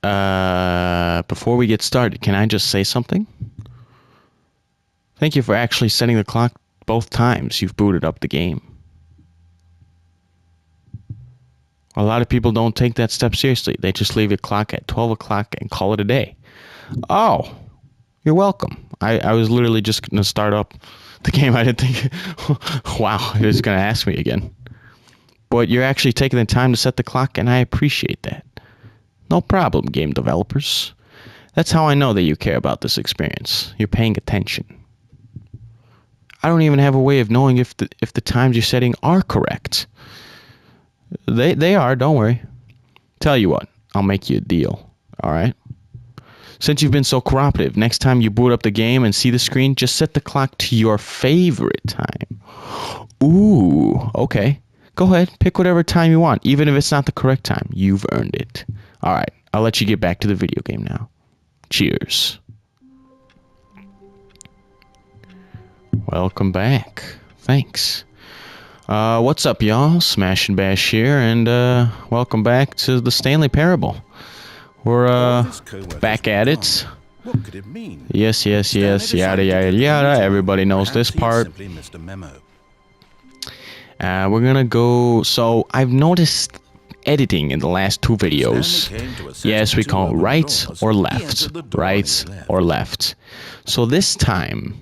Before we get started, can I just say something? Thank you for actually setting the clock both times you've booted up the game. A lot of people don't take that step seriously. They just leave a clock at 12 o'clock and call it a day. Oh, you're welcome. I was literally just going to start up the game. I didn't think, wow, he was going to ask me again. But you're actually taking the time to set the clock, and I appreciate that. No problem, game developers. That's how I know that you care about this experience. You're paying attention. I don't even have a way of knowing if the times you're setting are correct. They are, don't worry. Tell you what, I'll make you a deal, alright? Since you've been so cooperative, next time you boot up the game and see the screen, just set the clock to your favorite time. Ooh, okay. Go ahead, pick whatever time you want, even if it's not the correct time. You've earned it. Alright, I'll let you get back to the video game now. Cheers. Welcome back. Thanks. What's up, y'all? Smash and Bash here, and welcome back to the Stanley Parable. We're back at it. What could it mean? Yes, yada yada yada. Everybody knows this part. We're gonna go. So I've noticed editing in the last two videos. Yes, we call it right or left. Right or left. So this time,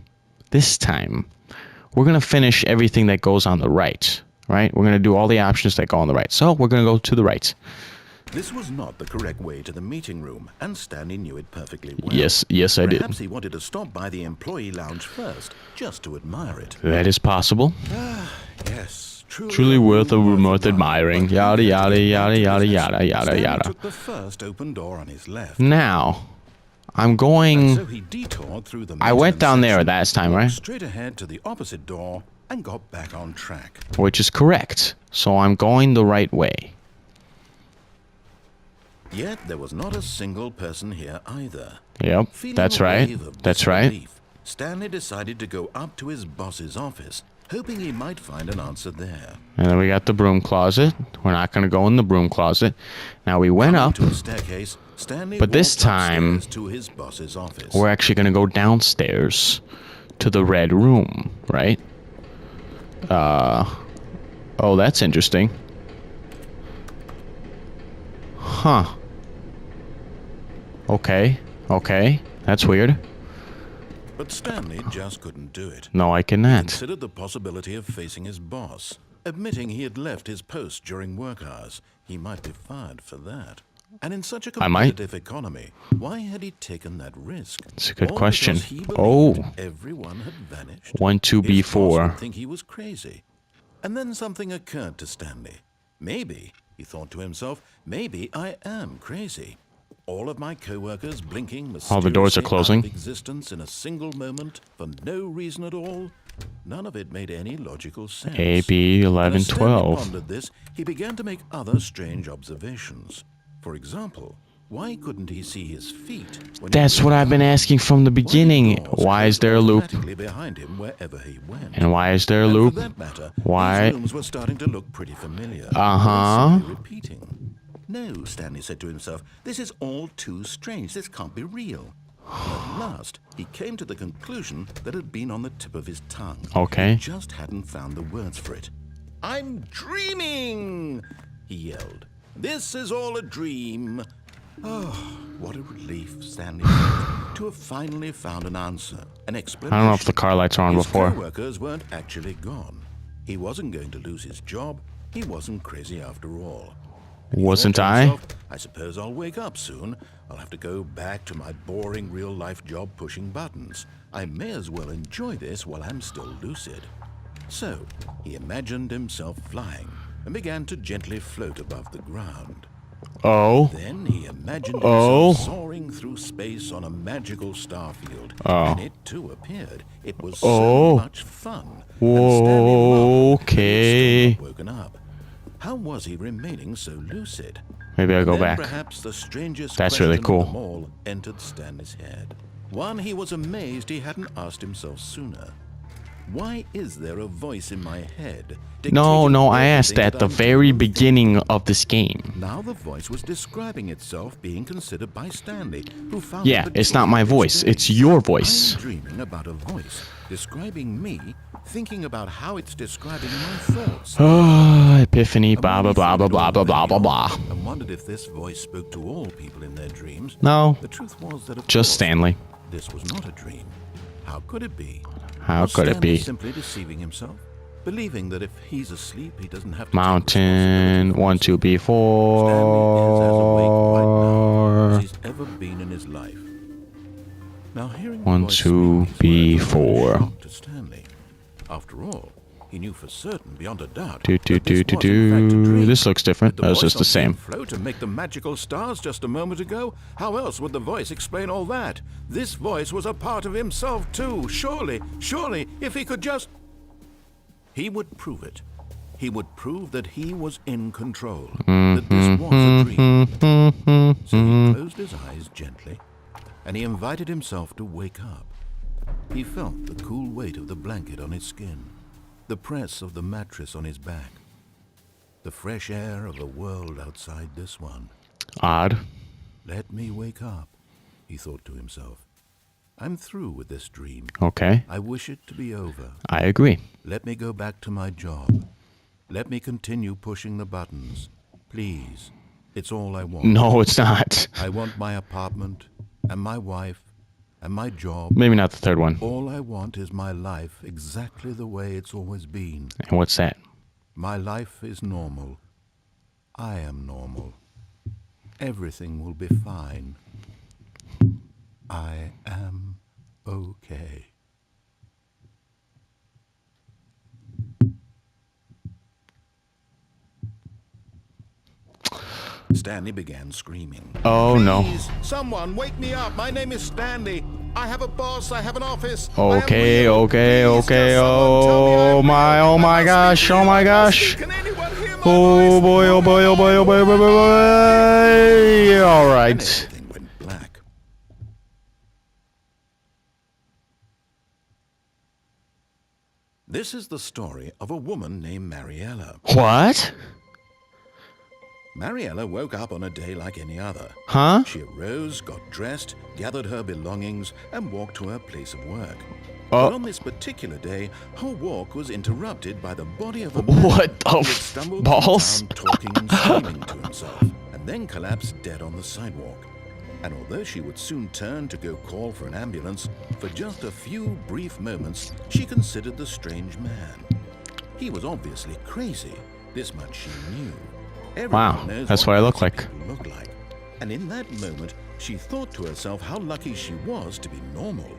we're gonna finish everything that goes on the right. Right? We're gonna do all the options that go on the right. So we're gonna go to the right. This was not the correct way to the meeting room, and Stanley knew it perfectly well. Yes, I did. Perhaps he wanted to stop by the employee lounge first, just to admire it. That is possible. Yes, truly worth admiring. Yada yada yada yada yada yada yada. Took the first open door on his left. Now, I'm going. So he detoured through the I went down there last time, right? Straight ahead to the opposite door and got back on track. Which is correct. So I'm going the right way. Yet there was not a single person here either. Yep, that's right. That's right. Stanley decided to go up to his boss's office, hoping he might find an answer there. And then we got the broom closet. We're not going to go in the broom closet. Now we went up, to a staircase, Stanley but this time to his boss's office. We're actually going to go downstairs to the red room, right? Oh, that's interesting. Huh. Okay, that's weird. But Stanley just couldn't do it. No, I He cannot. considered the possibility of facing his boss. Admitting he had left his post during work hours, he might be fired for that. And in such a competitive economy, why had he taken that risk? It's a good All question. because he believed Oh. everyone had vanished. 1, 2, His boss B4. would think he was crazy. And then something occurred to Stanley. Maybe, he thought to himself, maybe I am crazy. All of my co-workers blinking All the doors are closing. out of existence in a single moment for no reason at all. None of it made any logical sense. A, B, 11, As Stanley 12. pondered this, he began to make other strange observations. For example, why couldn't he see his feet? When That's what I've been asking from the beginning. Why is there a loop? automatically behind him wherever he went? And why is there a And loop? for that matter, Why? these rooms were starting to look pretty familiar. Uh-huh. Simply repeating. No, Stanley said to himself, this is all too strange. This can't be real. And at last, he came to the conclusion that had been on the tip of his tongue. Okay. He just hadn't found the words for it. I'm dreaming, he yelled. This is all a dream. Oh, what a relief, Stanley felt, to have finally found an answer, an explanation. I don't know if the car lights are on His before. co-workers weren't actually gone. He wasn't going to lose his job. He wasn't crazy after all. And he Wasn't thought to I? himself, I suppose I'll wake up soon. I'll have to go back to my boring real-life job pushing buttons. I may as well enjoy this while I'm still lucid. So, he imagined himself flying and began to gently float above the ground. Oh. Then he imagined Oh. himself soaring through space on a magical starfield. Oh. And it too appeared. It was Oh. so much fun. And Stanley laughed, but he Okay. was still not woken up. How was he remaining so lucid? Maybe I'll go Then back. perhaps the strangest That's question really of cool. them all entered Stanley's head. One he was amazed he hadn't asked himself sooner. Why is there a voice in my head? No, dictating I asked everything at that the I'm very doing and beginning of this game. Now the voice was describing itself being considered by Stanley, who found Yeah, it the it's not joy my of its voice. day. It's your I'm voice. dreaming about a voice describing me, thinking about how it's describing my thoughts. Epiphany, And blah, when blah, he blah, thought blah, it blah, all blah, blah, very blah, blah. odd and wondered if this voice spoke to all people in their dreams, No, the truth was that of just course, Stanley. this was not a dream. How could it be? How Was could it Stanley be? simply deceiving himself, believing that if he's asleep, he doesn't have to Mountain, take responsibility for 1, 2, himself? Stanley is as awake right now as B4. he's ever been in his life. Now, hearing the 1, voice 2, speak these words was a B4. shock to Stanley. After all, he knew for certain, beyond a doubt, Do, do, that this do, was in fact a do. dream. This looks different. Did the That's voice just the not see him same. float and make the magical stars just a moment ago? How else would the voice explain all that? This voice was a part of himself too. Surely, if he could just... He would prove it. He would prove that he was in control, that this was a dream. So he closed his eyes gently, and he invited himself to wake up. He felt the cool weight of the blanket on his skin, the press of the mattress on his back, the fresh air of the world outside this one. Odd. Let me wake up, he thought to himself. I'm through with this dream. Okay, I wish it to be over. I agree. Let me go back to my job. Let me continue pushing the buttons. Please, it's all I want. No, it's not. I want my apartment, and my wife, and my job. Maybe not the third one. All I want is my life exactly the way it's always been. And what's that? My life is normal. I am normal. Everything will be fine. I am okay. Stanley began screaming. Oh, no. Please, someone wake me up. My name is Stanley. I have a boss. I have an office. Okay, I am real. okay, Please, okay. just someone tell me Oh I'm my, real. oh my I must gosh, be oh real. my I must gosh. be. Can anyone hear my Oh voice? boy, oh boy, oh boy, oh boy, oh boy, oh boy. All And right. everything went black. This is the story of a woman named Mariella. What? Mariella woke up on a day like any other. Huh? She arose, got dressed, gathered her belongings, and walked to her place of work. Oh. But on this particular day, her walk was interrupted by the body of a man What the who had stumbled through balls? town talking and screaming to himself, and then collapsed dead on the sidewalk. And although she would soon turn to go call for an ambulance, for just a few brief moments, she considered the strange man. He was obviously crazy. This much she knew. Everyone Wow, knows that's what I look crazy like. people look like. And in that moment, she thought to herself how lucky she was to be normal.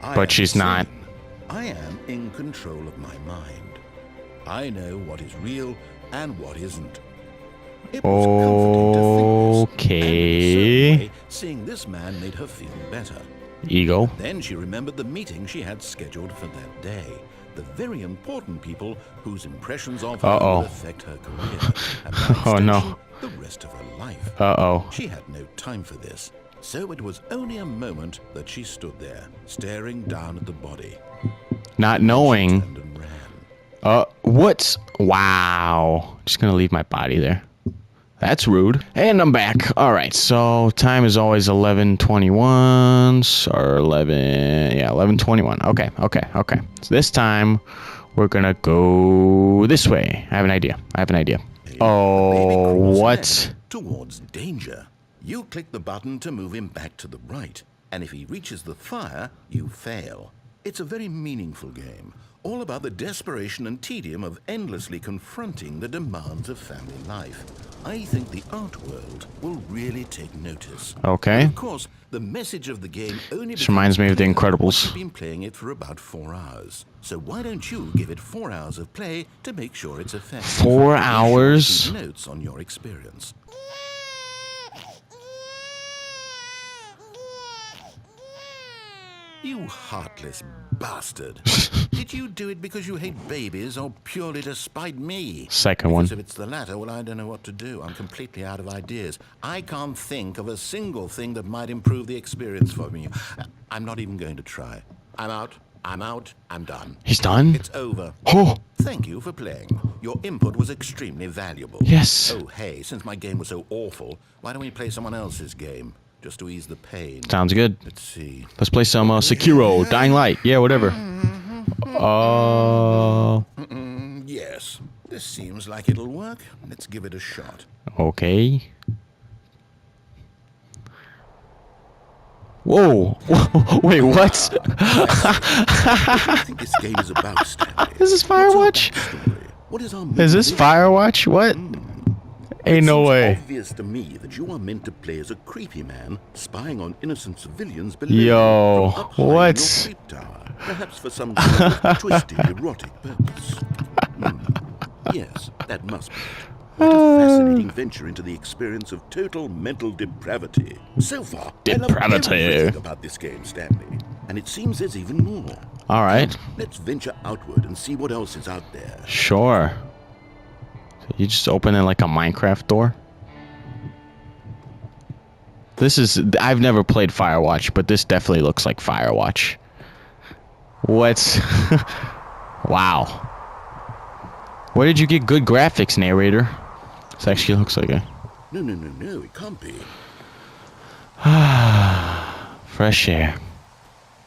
I But am she's not. sane. I am in control of my mind. I know what is real and what isn't. It was comforting to think this, and in a certain way, seeing this man made her feel better. Ego. Then she remembered the meeting she had scheduled for that day. The very important people whose impressions of her Uh-oh. would affect her career, and by Oh, no. extension, the rest of her life. Uh-oh. She had no time for this, so it was only a moment that she stood there, staring down at the body. Not She knowing. turned and ran. What? Wow. Just gonna leave my body there. That's rude. And I'm back. All right. So time is always 11:21 or 11. Yeah, 11:21. Okay. So this time we're gonna go this way. I have an idea. A baby Oh, crawls what? ahead towards danger. You click the button to move him back to the right, and if he reaches the fire, you fail. It's a very meaningful game, all about the desperation and tedium of endlessly confronting the demands of family life. I think the art world will really take notice. Okay. Of course, the message of the game only This reminds me of The becomes clear Incredibles. once you've been playing it for about 4 hours. So why don't you give it 4 hours of play to make sure it's effective? 4 Be sure to hours? keep notes on your experience. You heartless bastard. Did you do it because you hate babies or purely to spite me? Second one. Because if it's the latter, well, I don't know what to do. I'm completely out of ideas. I can't think of a single thing that might improve the experience for me. I'm not even going to try. I'm out. I'm out. I'm done. He's done? It's over. Oh! Thank you for playing. Your input was extremely valuable. Yes. Oh, hey, since my game was so awful, why don't we play someone else's game? Just to ease the pain. Sounds good. Let's see. Let's play some Sekiro, Dying Light. Yeah, whatever. Yes, this seems like it'll work. Let's give it a shot. Okay. Whoa! Wait, what? What do you think this game is about, Stanley? Is this What's our Firewatch? backstory? What is our Is this motivation? Firewatch? What? Ain't no It seems way. obvious to me that you are meant to play as a creepy man spying on innocent civilians below Yo, you from up high in what? your creep tower, perhaps for some kind of twisted erotic purpose. Yes, that must be it. What a fascinating venture into the experience of total mental depravity. So far, I love Depravity. everything about this game, Stanley, and it seems there's even more. All right. Let's venture outward and see what else is out there. Sure. So you just open it like a Minecraft door? This is... I've never played Firewatch, but this definitely looks like Firewatch. What? Wow. Where did you get good graphics, narrator? This actually looks like a... No, it can't be. fresh air.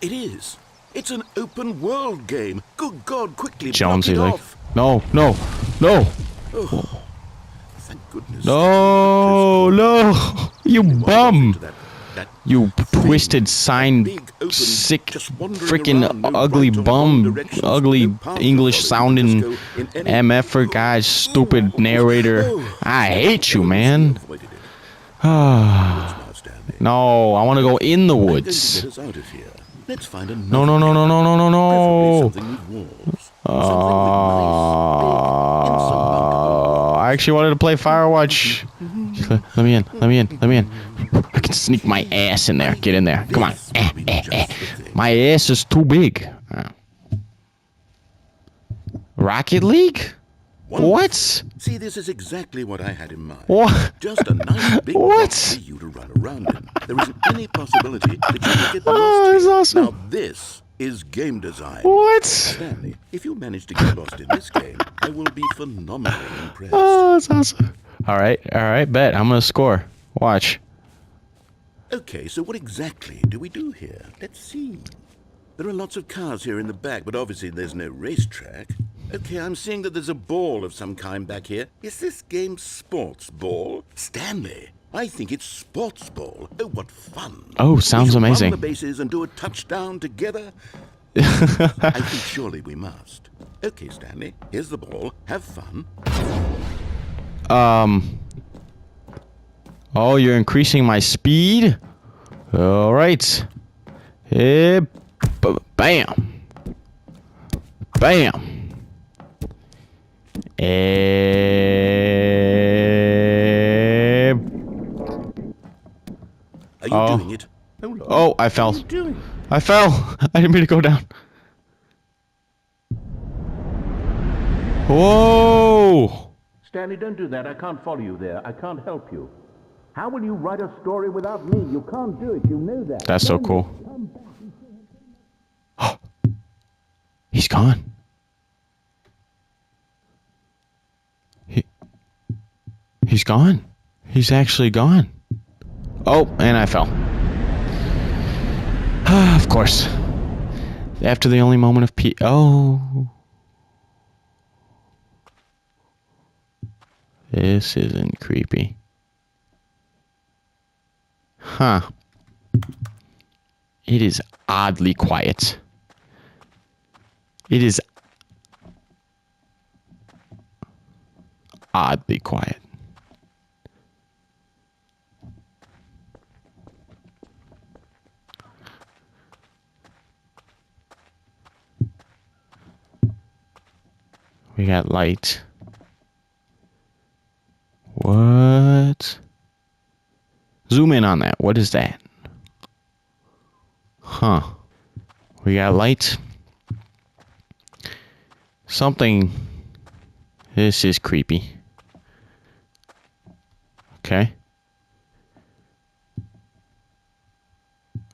It is. It's an open world game. Good God, quickly Jonesy, block it like... off. No, no, no! Oh, thank goodness. No, no! You bum! That You thing, twisted, signed, big, open, sick, just wandering freaking around, no ugly right or bum, wrong directions, ugly no path to English follow. sounding Just go in any- MFer guy, stupid narrator. I hate you, man. Avoided it. Ah, Now, Stanley, no, I want to go in the I'm going to woods. get us out of here. Let's find another No, no, no, no, no, no, no, no. preferably something with walls. Something with nice, big, insurmountable. I actually wanted to play Firewatch. Let me in, let me in, let me in. I can sneak my ass in there. Get in there. Come on. This will be just the thing. My ass is too big. Rocket League? Wonderful. What? See, this is exactly what I had in mind. What? Just a nice big What? box for you to run around in. There isn't any possibility that you will get Oh, lost that's here. awesome. Now this is game design. What? Stanley, if you manage to get lost in this game, I will be phenomenally impressed. Oh, that's awesome. All right, bet. I'm going to score. Watch. Okay, so what exactly do we do here? Let's see. There are lots of cars here in the back, but obviously there's no racetrack. Okay, I'm seeing that there's a ball of some kind back here. Is this game sports ball? Stanley, I think it's sports ball. Oh, what fun. Oh, sounds we should amazing. run the bases and do a touchdown together. I think surely we must. Okay, Stanley, here's the ball. Have fun. Oh, you're increasing my speed? All right. Bam. Bam. Are you Oh. doing it? Hold on. Oh, I fell. What are you doing? I fell. I didn't mean to go down. Whoa. Stanley, don't do that. I can't follow you there. I can't help you. How will you write a story without me? You can't do it. You know that. That's so cool. He's gone. He's gone. He's actually gone. Oh, and I fell. Of course. After the only moment of peace. Oh. This isn't creepy. Huh. It is oddly quiet. It is oddly quiet. We got light. What? Zoom in on that. What is that? Huh. We got light. Something. This is creepy. Okay.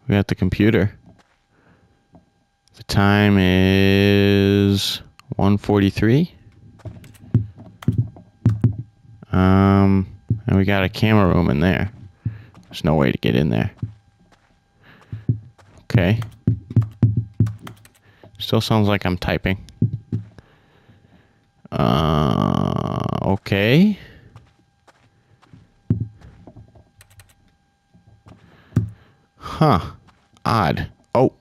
We got the computer. The Time is 1:43. And we got a camera room in there. There's no way to get in there. Okay. Still sounds like I'm typing. Okay. Huh. Odd. Oh.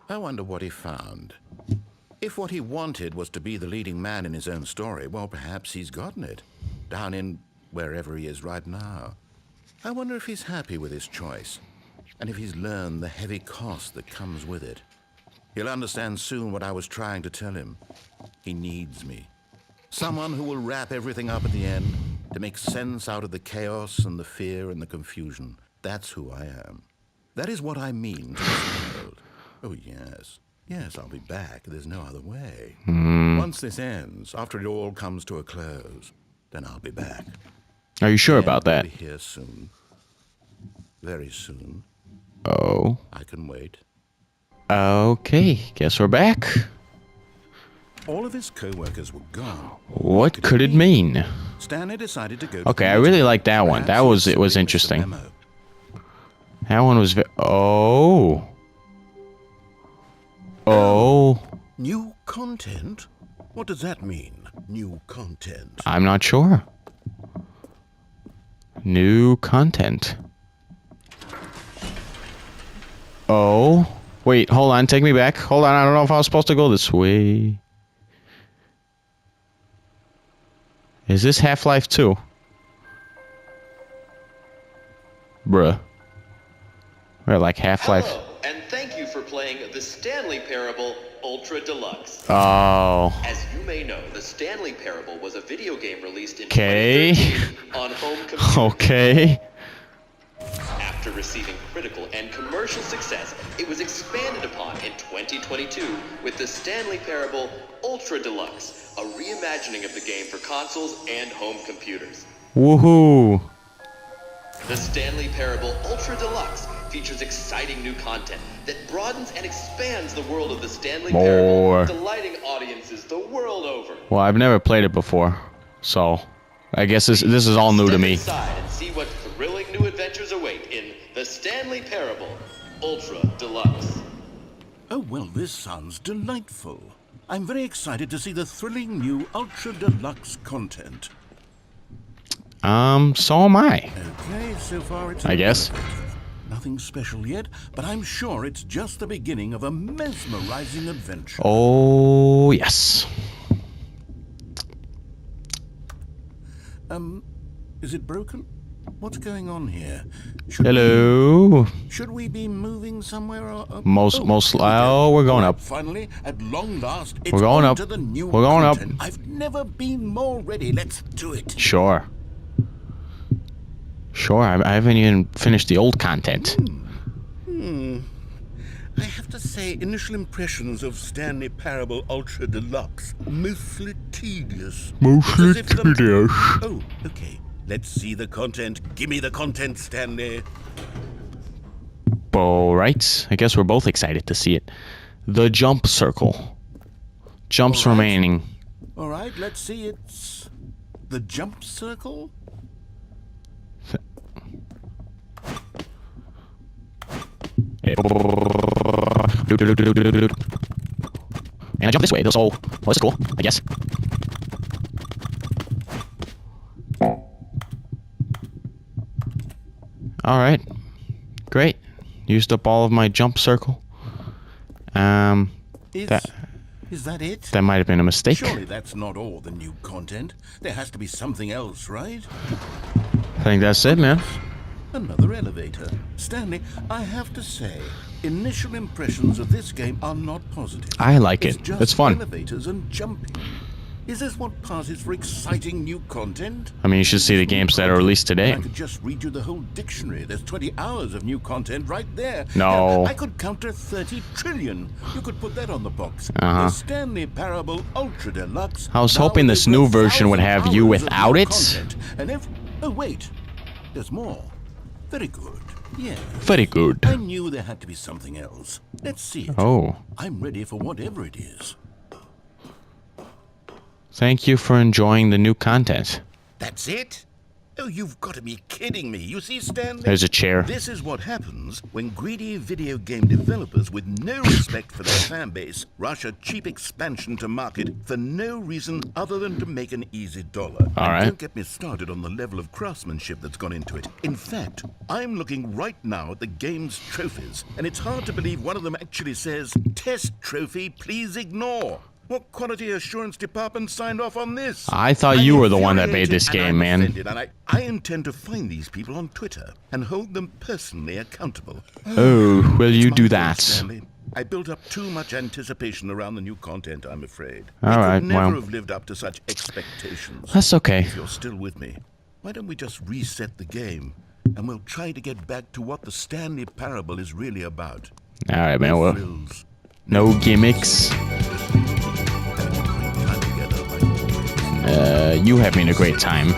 I wonder what he found. If what he wanted was to be the leading man in his own story, well, perhaps he's gotten it. Down in wherever he is right now. I wonder if he's happy with his choice, and if he's learned the heavy cost that comes with it. He'll understand soon what I was trying to tell him. He needs me. Someone who will wrap everything up at the end, to make sense out of the chaos and the fear and the confusion. That's who I am. That is what I mean to this world. Oh, yes. Yes, I'll be back. There's no other way. Once this ends, after it all comes to a close, then I'll be back. Are you sure about that? I'll be here soon. Very soon. Oh. I can wait. Okay. Guess we're back. All of his co-workers were gone. What could it mean? Stanley decided to go to Okay, the I really meeting. like that one. That Perhaps was he was missed the interesting. memo. That one was oh. Oh. New content? What does that mean? New content. I'm not sure. New content. Oh. Wait, hold on. Take me back. Hold on. I don't know if I was supposed to go this way. Is this Half-Life 2? Bruh. We're like Half-Life. Hello, and thank you for playing the Stanley Parable Ultra Deluxe. Oh. As you may know, the Stanley Parable was a video game released in Okay. 2013 on home computers. Okay. After receiving critical and commercial success, it was expanded upon in 2022 with the Stanley Parable Ultra Deluxe, a reimagining of the game for consoles and home computers. Woohoo. The Stanley Parable Ultra Deluxe features exciting new content that broadens and expands the world of the Stanley More. Parable, delighting audiences the world over. Well, I've never played it before, so I guess this is all new to Step me. inside and see what thrilling new adventures await in the Stanley Parable Ultra Deluxe. Oh, well, this sounds delightful. I'm very excited to see the thrilling new Ultra Deluxe content. So am I. Okay, so far it's... I guess. Nothing special yet, but I'm sure it's just the beginning of a mesmerizing adventure. Oh, yes. Is it broken? What's going on here? Should Hello. Should we be moving somewhere? Or, Most, here we go. we're going All right, up. Finally, at long last, it's We're going on up. to the new We're going up. content. I've never been more ready. Let's do it. Sure. Sure, I haven't even finished the old content. I have to say, initial impressions of Stanley Parable Ultra Deluxe, mostly tedious. Mostly As if the- tedious. Oh, okay. Let's see the content. Give me the content, Stanley. Alright, I guess we're both excited to see it. The jump circle. Jumps All right. remaining. All right, let's see. It's the jump circle. And I jump this way, so well, this is cool, I guess. Alright. Great. Used up all of my jump circle. Is that it? That might have been a mistake. Surely that's not all the new content. There has to be something else, right? I think that's it, man. Another elevator. Stanley, I have to say, initial impressions of this game are not positive. I like It's it. just It's fun. elevators and jumping. Is this what passes for exciting new content? I mean, you should see the games that are released today. I could just read you the whole dictionary. There's 20 hours of new content right there. No. I could counter 30 trillion. You could put that on the box. Uh-huh. The Stanley Parable Ultra Deluxe. I was now hoping this over new version would 1,000 have you hours of without new it. content. And if... Oh, wait. There's more. Very good. Yeah. Very good. I knew there had to be something else. Let's see it. Oh, I'm ready for whatever it is. thank you for enjoying the new content. That's it? Oh, you've got to be kidding me. You see, Stanley? There's a chair. This is what happens when greedy video game developers with no respect for their fan base rush a cheap expansion to market for no reason other than to make an easy dollar. All And right. don't get me started on the level of craftsmanship that's gone into it. In fact, I'm looking right now at the game's trophies, and it's hard to believe one of them actually says, "Test trophy, please ignore." What quality assurance department signed off on this? I thought you were the one that made this Infuriated game, and I'm man. offended, and I intend to find these people on Twitter and hold them personally accountable. Oh, will you It's my do fault, that? Stanley. I built up too much anticipation around the new content, I'm afraid. All We right, could never well. have lived up to such expectations. That's okay. If you're still with me, why don't we just reset the game and we'll try to get back to what the Stanley Parable is really about. All right, man. No Well, frills, no gimmicks. having a great time together like always. You having a great time.